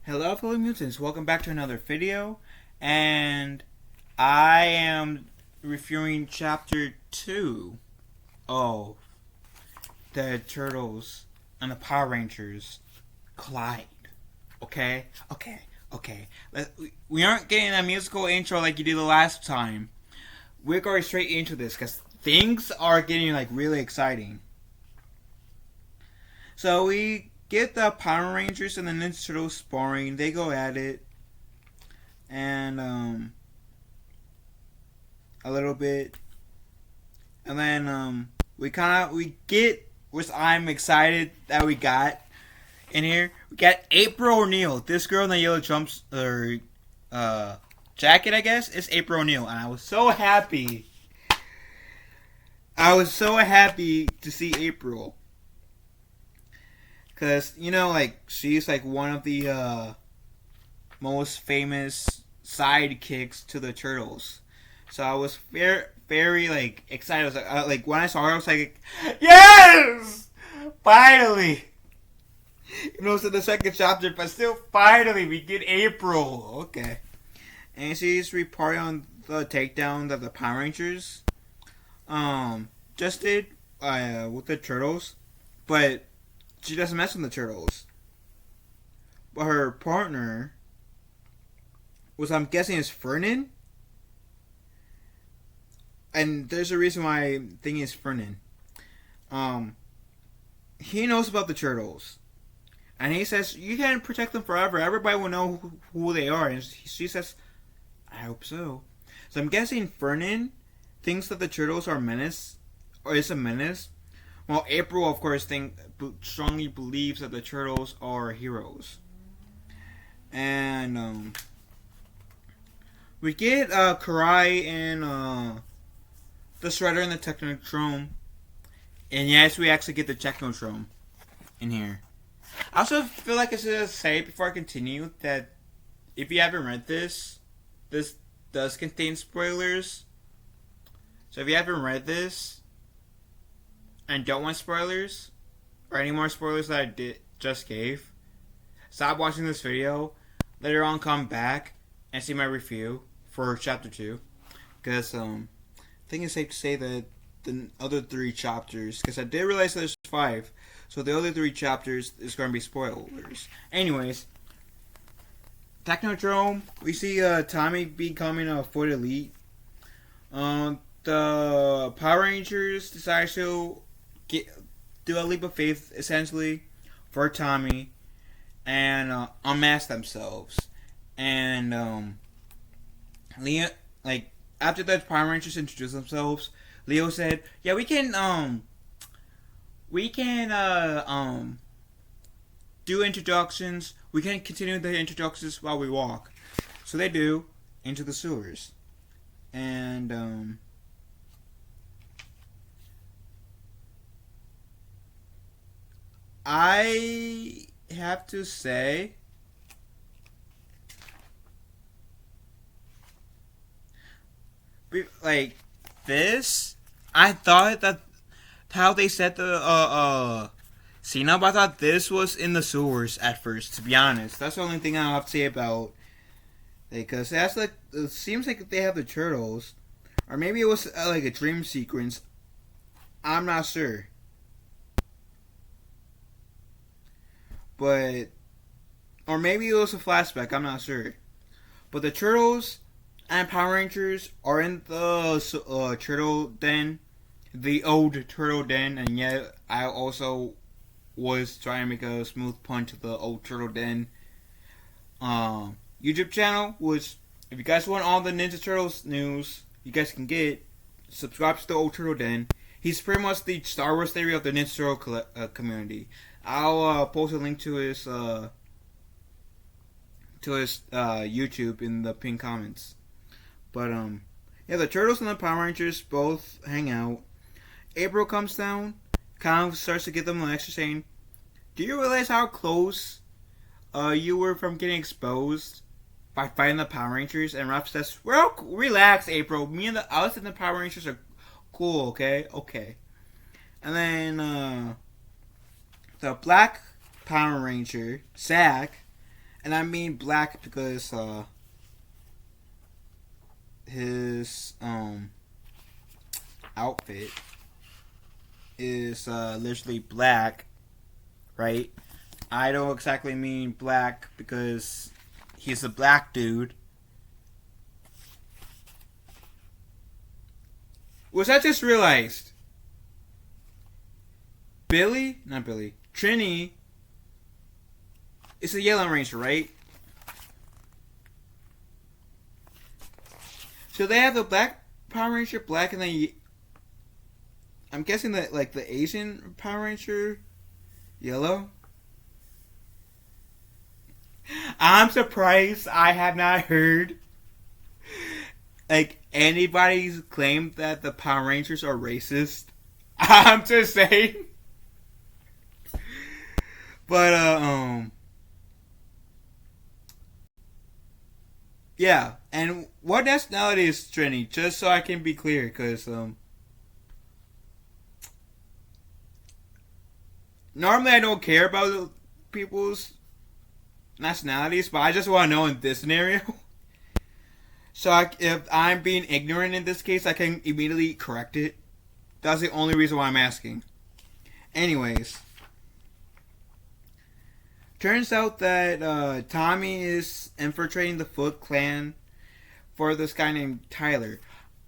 Hello fellow mutants, welcome back to another video, and I am reviewing chapter 2 of the Turtles and the Power Rangers collide. Okay. We aren't getting a musical intro like you did the last time. We're going straight into this because things are getting really exciting. So we get the Power Rangers and the Ninja Turtles sparring. They go at it, and a little bit, and then we get, which I'm excited that we got in here. We got April O'Neil. This girl in the yellow jacket, I guess, is April O'Neil, and I was so happy. I was so happy to see April. Because, she's one of the most famous sidekicks to the Turtles. So I was very excited. I was when I saw her, I was like, yes! Finally! It's in the second chapter, but still, finally, we get April. Okay. And she's reporting on the takedown that the Power Rangers just did with the Turtles. But she doesn't mess with the Turtles. But her partner, which I'm guessing is Fernan. And there's a reason why I'm thinking it's Fernan. He knows about the Turtles. And he says, you can't protect them forever. Everybody will know who they are. And she says, I hope so. So I'm guessing Fernan thinks that the Turtles are a menace. Or is a menace. Well, April, of course, strongly believes that the Turtles are heroes. And we get Karai and the Shredder in the Technodrome. And yes, we actually get the Technodrome in here. I also feel like I should say before I continue that if you haven't read this does contain spoilers. So if you haven't read this and don't want spoilers, or any more spoilers that I just gave, stop watching this video. Later on, come back and see my review for chapter 2. Because I think it's safe to say that the other 3 chapters, because I did realize there's 5, so the other 3 chapters is going to be spoilers. Anyways, Technodrome, we see Tommy becoming a Foot Elite. The Power Rangers decide to do a leap of faith, essentially, for Tommy, and unmask themselves. And Leo, after the Power Rangers introduced themselves, Leo said, "Yeah, we can do introductions. We can continue the introductions while we walk." So they do into the sewers, and I have to say, this, I thought that how they set the scene up, I thought this was in the sewers at first, to be honest. That's the only thing I have to say about it, because that's it seems like they have the Turtles, or maybe it was a dream sequence. I'm not sure. But, or maybe it was a flashback, I'm not sure. But the Turtles and Power Rangers are in the Turtle Den, the old Turtle Den, and yet I also was trying to make a smooth pun to the old Turtle Den YouTube channel, which, if you guys want all the Ninja Turtles news, you guys can get, subscribe to the old Turtle Den. He's pretty much the Star Wars theory of the Ninja Turtle community. I'll post a link to his YouTube in the pinned comments. But yeah, the Turtles and the Power Rangers both hang out. April comes down, kind of starts to give them a lecture saying, "Do you realize how close you were from getting exposed by fighting the Power Rangers?" And Raph says, "Well, relax, April. Us and the Power Rangers are cool, okay? Okay." And then the Black Power Ranger, Zack, And I mean black because his outfit is literally black, right? I don't exactly mean black because he's a black dude. Which I just realized. Not Billy, Trini is a Yellow Ranger, right? So they have the black Power Ranger, black, and then I'm guessing that like the Asian Power Ranger, yellow. I'm surprised I have not heard like anybody's claim that the Power Rangers are racist. I'm just saying. But yeah. And what nationality is Trini? Just so I can be clear, because normally I don't care about people's nationalities, but I just want to know in this scenario. So if I'm being ignorant in this case, I can immediately correct it. That's the only reason why I'm asking. Anyways. Turns out that Tommy is infiltrating the Foot Clan for this guy named Tyler.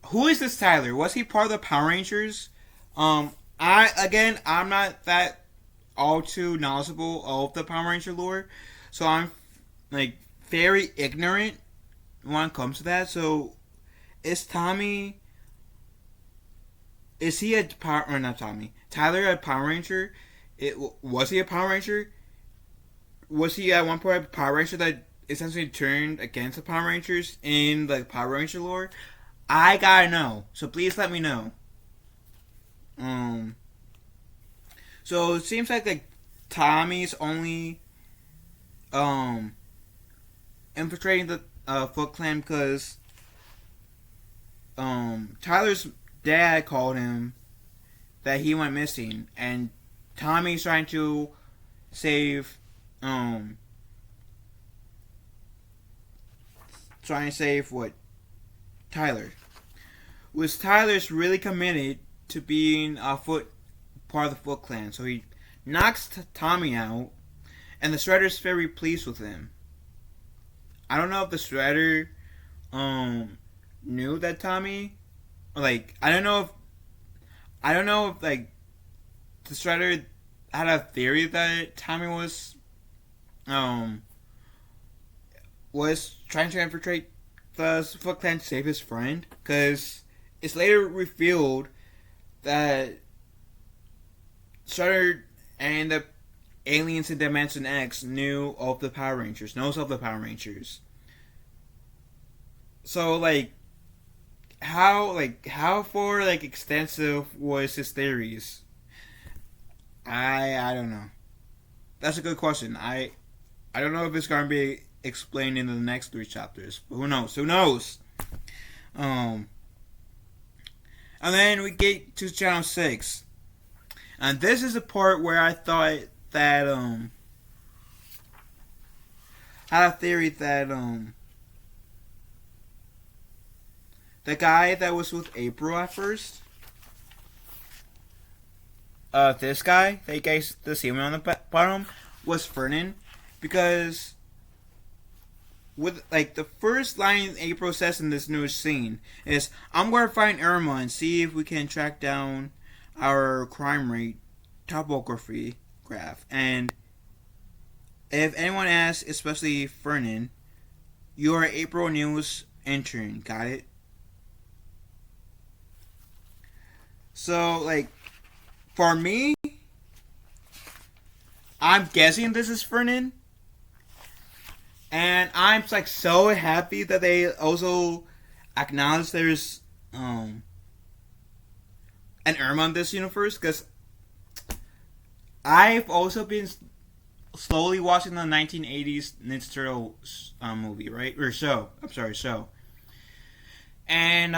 Who is this Tyler? Was he part of the Power Rangers? I'm not that all too knowledgeable of the Power Ranger lore, so I'm like very ignorant when it comes to that. So, is Tommy? Is he a power? Or not Tommy? Tyler a Power Ranger? Was he a Power Ranger? Was he at one point a Power Ranger that essentially turned against the Power Rangers in the Power Ranger lore? I gotta know. So please let me know. So it seems like Tommy's only infiltrating the Foot Clan because Tyler's dad called him that he went missing, and Tommy's trying to save what? Tyler. Was Tyler's really committed to being part of the Foot Clan, so he knocks Tommy out, and the Shredder's very pleased with him. I don't know if the Shredder knew that Tommy, like I don't know if like the Shredder had a theory that Tommy was trying to infiltrate the Foot Clan to save his friend, because it's later revealed that Shredder and the aliens in Dimension X knows of the Power Rangers. So how far extensive was his theories? I don't know. That's a good question. I don't know if it's gonna be explained in the next 3 chapters. But who knows? And then we get to channel 6. And this is the part where I thought that had a theory that the guy that was with April at first, this guy that you guys see me on the bottom, was Fernan, because with the first line April says in this newest scene is, "I'm going to find Irma and see if we can track down our crime rate topography graph, and if anyone asks, especially Fernan, you are April News intern. Got it?" So for me, I'm guessing this is Fernan. And I'm so happy that they also acknowledge there's an Irma in this universe, because I've also been slowly watching the 1980s Ninja Turtles movie, right? Or show. I'm sorry, show. And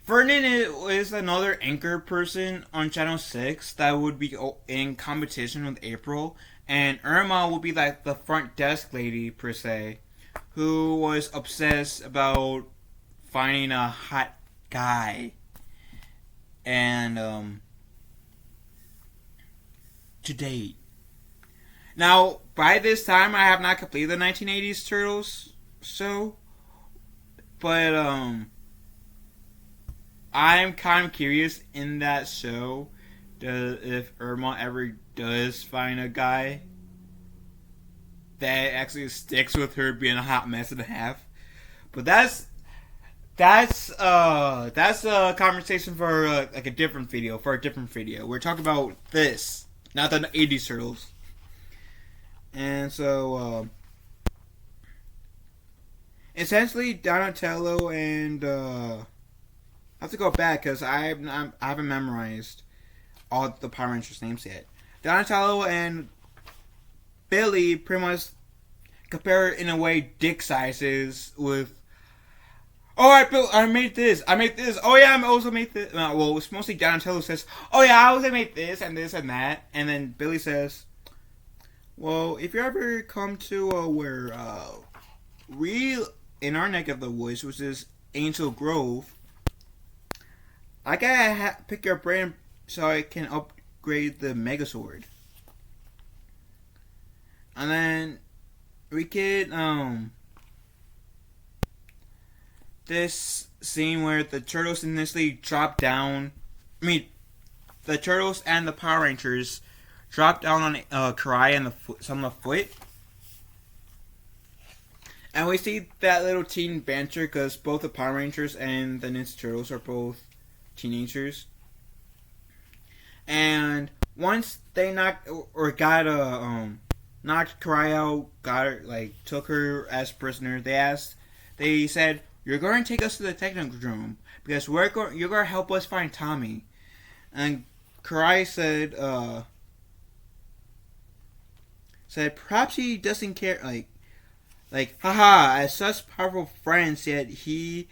Fernan is another anchor person on Channel 6 that would be in competition with April. and Irma will be like the front desk lady per se, who was obsessed about finding a hot guy and to date. Now, by this time, I have not completed the 1980s Turtles show, but I'm kind of curious in that show if Irma ever does find a guy that actually sticks with her being a hot mess and a half. But that's a conversation for like a different video. We're talking about this, not the 80s Turtles. And so essentially Donatello and I have to go back because I haven't memorized all the Power Rangers names yet. Donatello and Billy pretty much compare in a way dick sizes with. Oh, I made this. Oh yeah, I also made this. Well, it's mostly Donatello says, "Oh yeah, I also made this and this and that," and then Billy says, "Well, if you ever come to where we in our neck of the woods, which is Angel Grove, I gotta pick your brain so I can upgrade the Megazord." And then we get this scene where the Turtles initially drop down. The Turtles and the Power Rangers drop down on Karai and on the foot. And we see that little teen banter because both the Power Rangers and the Ninja Turtles are both teenagers. And once they knocked Karai out, took her as prisoner, they said, "You're going to take us to the Technodrome because you're going to help us find Tommy." And Karai said perhaps he doesn't care, haha, as such powerful friends, Tommy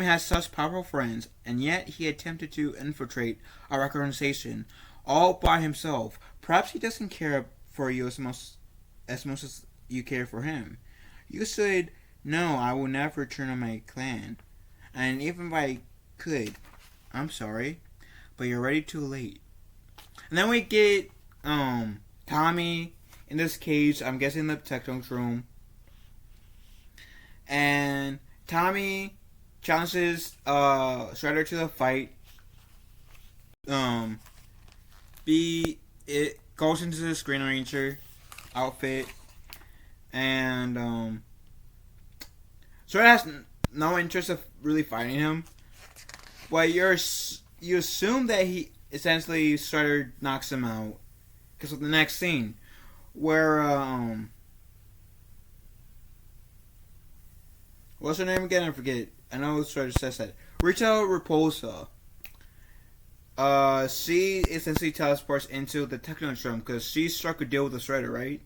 has such powerful friends, and yet he attempted to infiltrate our organization all by himself. Perhaps he doesn't care for you as much as you care for him. You said, "No, I will never return to my clan. And even if I could, I'm sorry, but you're already too late." And then we get Tommy in this cage, I'm guessing the Technodrome. And Tommy challenges Shredder to the fight. It goes into the Green Ranger outfit, and Shredder has no interest of really fighting him, but you assume that he essentially Shredder knocks him out because of the next scene where what's her name again? I forget. I know Shredder says that. Rita Repulsa. She essentially teleports into the Technodrome because she struck a deal with the Shredder, right?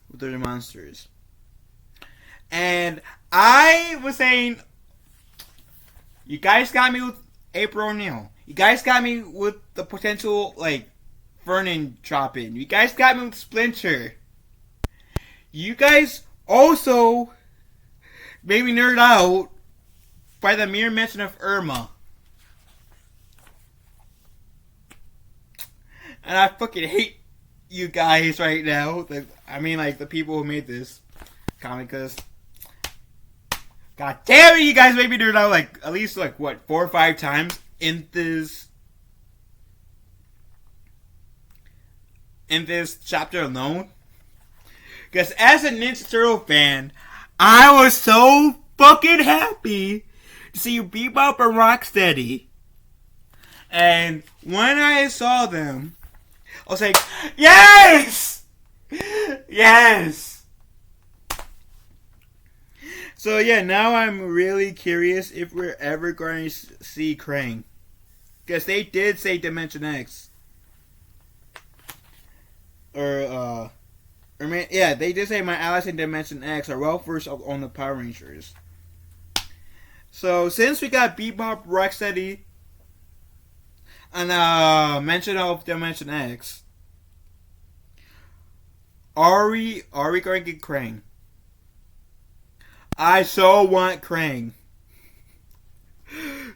With the monsters. And I was saying, you guys got me with April O'Neil. You guys got me with the potential, Vernon drop-in. You guys got me with Splinter. You guys also made me nerd out by the mere mention of Irma. And I fucking hate you guys right now. The people who made this comic, because god damn it, you guys made me nerd out at least 4 or 5 times in this chapter alone. Because as a Ninja Turtle fan, I was so fucking happy to see Bebop and Rocksteady. And when I saw them, I was like, yes! Yes! So yeah, now I'm really curious if we're ever going to see Krang. Because they did say Dimension X. They did say my allies in Dimension X are well versed on the Power Rangers. So since we got Bebop, Rocksteady, and mention of Dimension X, Are we going to get Krang? I so want Krang.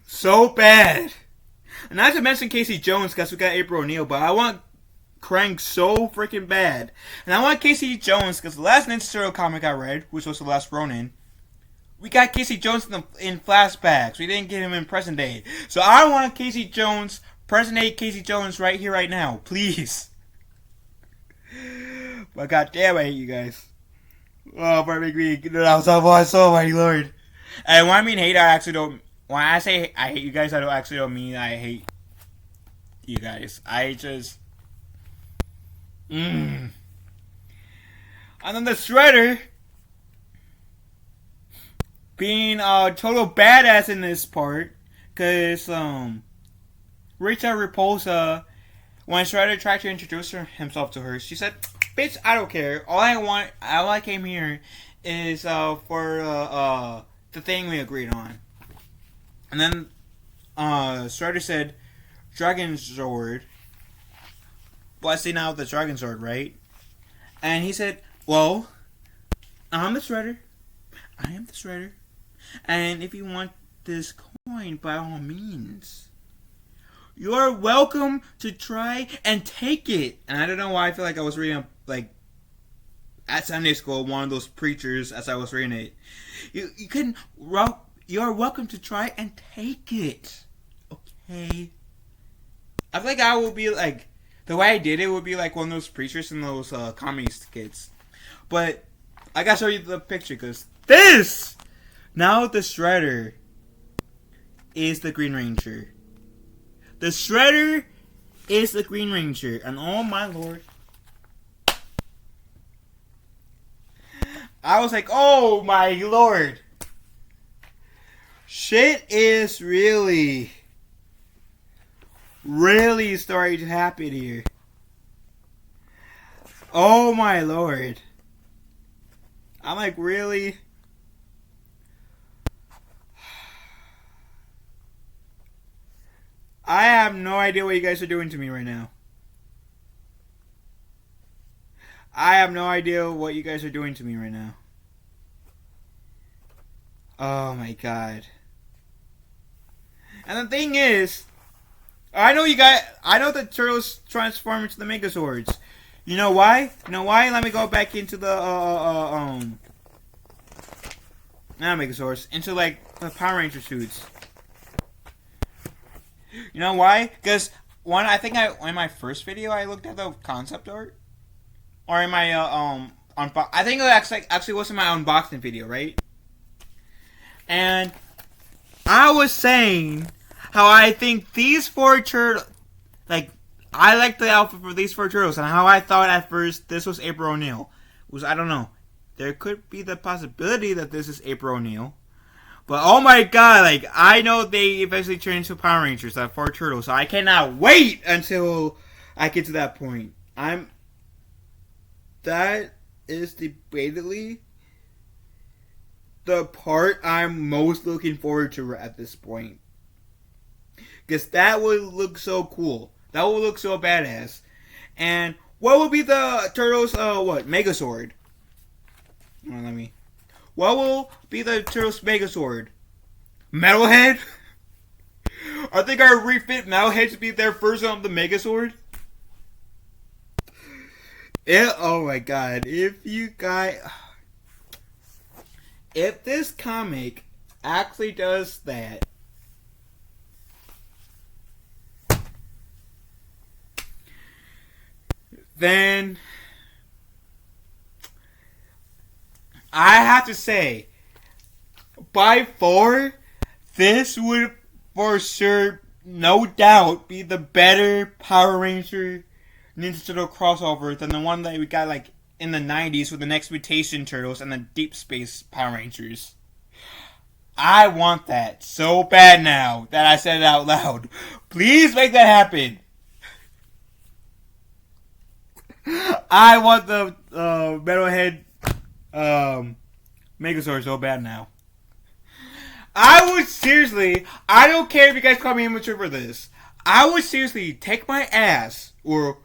So bad. And not to mention Casey Jones, because we got April O'Neil, but I want Krang so freaking bad. And I want Casey Jones, because the last Ninja Turtle comic I read, which was The Last Ronin, we got Casey Jones in flashbacks. We didn't get him in present day. So I want Casey Jones, present day Casey Jones right here, right now. Please. But goddamn, I hate you guys. Oh, perfect week. I'm so mighty Lord. And when I mean hate, I actually don't. When I say I hate you guys, I don't mean I hate you guys. I just. And then the Shredder being a total badass in this part, cause Rita Repulsa, when Shredder tried to introduce himself to her, she said, "Bitch, I don't care. All I came here is for the thing we agreed on." And then Shredder said, "Dragon Zord. Blessing out the Dragon Zord, right?" And he said, "Well, I'm the Shredder. I am the Shredder. And if you want this coin, by all means, you're welcome to try and take it." And I don't know why I feel like I was reading at Sunday school, one of those preachers as I was reading it. You're welcome to try and take it. Okay. I feel like I will be like, the way I did it would be like one of those preachers in those comedy skits. But I gotta show you the picture, because this! Now the Shredder is the Green Ranger. The Shredder is the Green Ranger. And oh my lord. I was like, oh my lord. Shit is really starting to happen here. Oh my lord. I'm like, really? I have no idea what you guys are doing to me right now. I have no idea what you guys are doing to me right now. Oh my god. And the thing is, I know the Turtles transform into the Megazords. You know why? Let me go back into the not Megazords, into like the Power Ranger suits. You know why? Because in my first video I looked at the concept art, or in my I think it actually was in my unboxing video, right? And I was saying how I think these four turtles, like, I like the outfit for these four turtles, and how I thought at first this was April O'Neil. I don't know. There could be the possibility that this is April O'Neil. But oh my god, like, I know they eventually turn into Power Rangers, that four turtles, so I cannot wait until I get to that point. That is debatedly the part I'm most looking forward to at this point. Because that would look so cool. That would look so badass. And what would be the Turtles, Megazord? What will be the Turtles Megazord? Metalhead? Are they gonna refit Metalhead to be their version of the Megazord? Oh my god. If this comic actually does that, then I have to say, by far, this would for sure, no doubt, be the better Power Ranger Ninja Turtle crossover than the one that we got like in the 90s with the Next Mutation Turtles and the Deep Space Power Rangers. I want that so bad now that I said it out loud. Please make that happen. I want the Metalhead Megazord so bad now. I would seriously, I don't care if you guys call me immature for this, I would seriously take my ass, or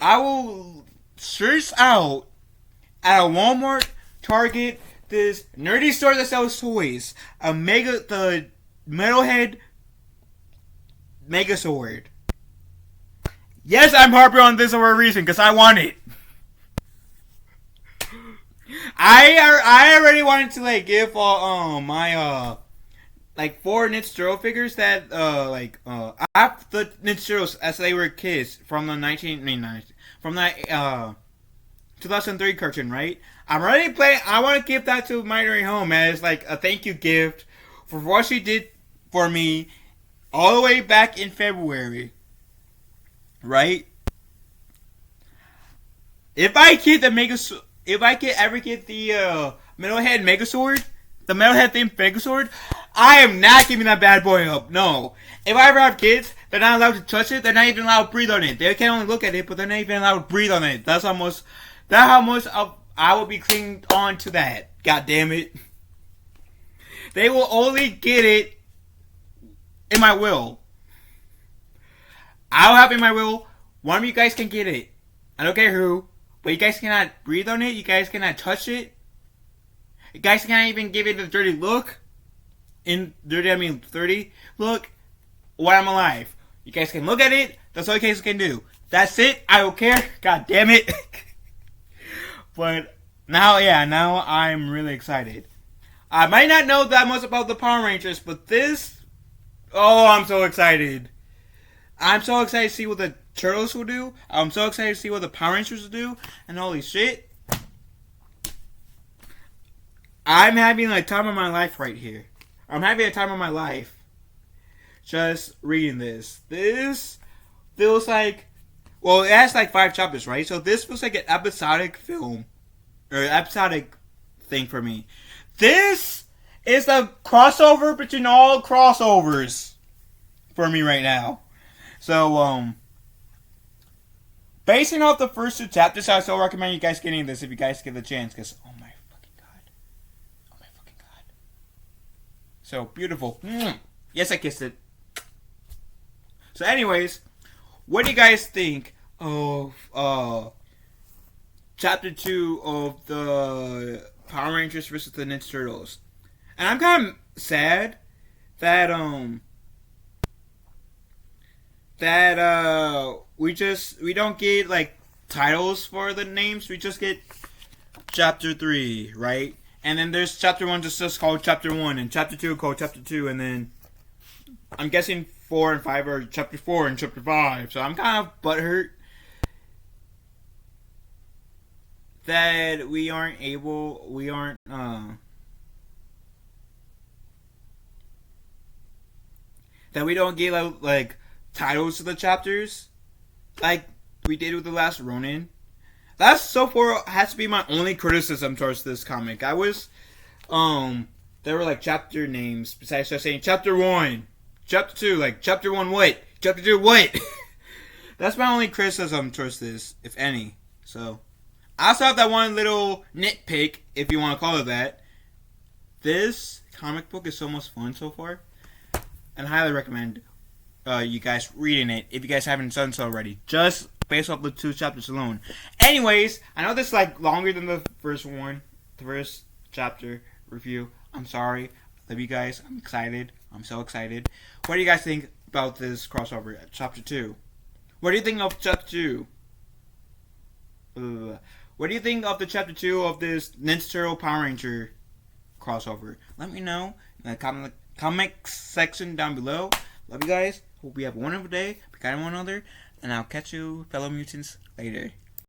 I will search out at a Walmart, Target, this nerdy store that sells toys, the Metalhead Megazord. Yes, I'm harping on this for a reason, because I want it. I already wanted to like give my like 4 Ninja Turtle figures that I have the Ninja Turtles as they were kids from the 2003 cartoon, right? I'm already playing. I want to give that to Midori Home as like a thank you gift for what she did for me all the way back in February, right? If I ever get the Metalhead Megazord, the Metalhead themed Megazord, I am not giving that bad boy up. No. If I ever have kids, they're not allowed to touch it. They're not even allowed to breathe on it. They can only look at it, but they're not even allowed to breathe on it. That's how much I will be clinging on to that. God damn it. They will only get it in my will. I'll have it in my will. One of you guys can get it. I don't care who. But you guys cannot breathe on it. You guys cannot touch it. You guys cannot even give it a dirty look. Dirty look while I'm alive. You guys can look at it. That's all you guys can do. That's it. I don't care. God damn it. But now I'm really excited. I might not know that much about the Power Rangers, but this... Oh, I'm so excited. I'm so excited to see what the Turtles will do. I'm so excited to see what the Power Rangers will do. And holy shit. I'm having a time of my life right here. I'm having a time of my life. Just reading this. This feels like... Well, it has like 5 chapters, right? So this feels like an episodic film. Or episodic thing for me. This is a crossover between all crossovers. For me right now. So, basing off the first 2 chapters, I still recommend you guys getting this if you guys get the chance. Because, oh my fucking god. Oh my fucking god. So, beautiful. Yes, I kissed it. So, anyways, what do you guys think of Chapter 2 of the Power Rangers versus the Ninja Turtles? And I'm kind of sad that we don't get like titles for the names. We just get Chapter 3, right? And then there's Chapter 1 just called Chapter 1, and Chapter 2 called Chapter 2, and then I'm guessing 4 and 5 are Chapter 4 and Chapter 5. So I'm kind of butthurt that that we don't get like titles to the chapters like we did with the last Ronin. That's so far has to be my only criticism towards this comic. There were like chapter names besides just saying Chapter 1, Chapter 2, like Chapter 1 what? Chapter 2 what? That's my only criticism towards this, if any. So I also have that one little nitpick, if you want to call it that. This comic book is so much fun so far, and I highly recommend you guys reading it if you guys haven't done so already, just based off the 2 chapters alone. Anyways, I know this is like longer than the first chapter review. I'm sorry. Love you guys. I'm excited. I'm so excited. What do you guys think about this crossover at Chapter 2? What do you think of Chapter 2? What do you think of the Chapter 2 of this Ninja Turtle Power Ranger crossover? Let me know in the comment section down below. Love you guys. Hope you have a wonderful day. Be kind to one another. And I'll catch you, fellow mutants, later.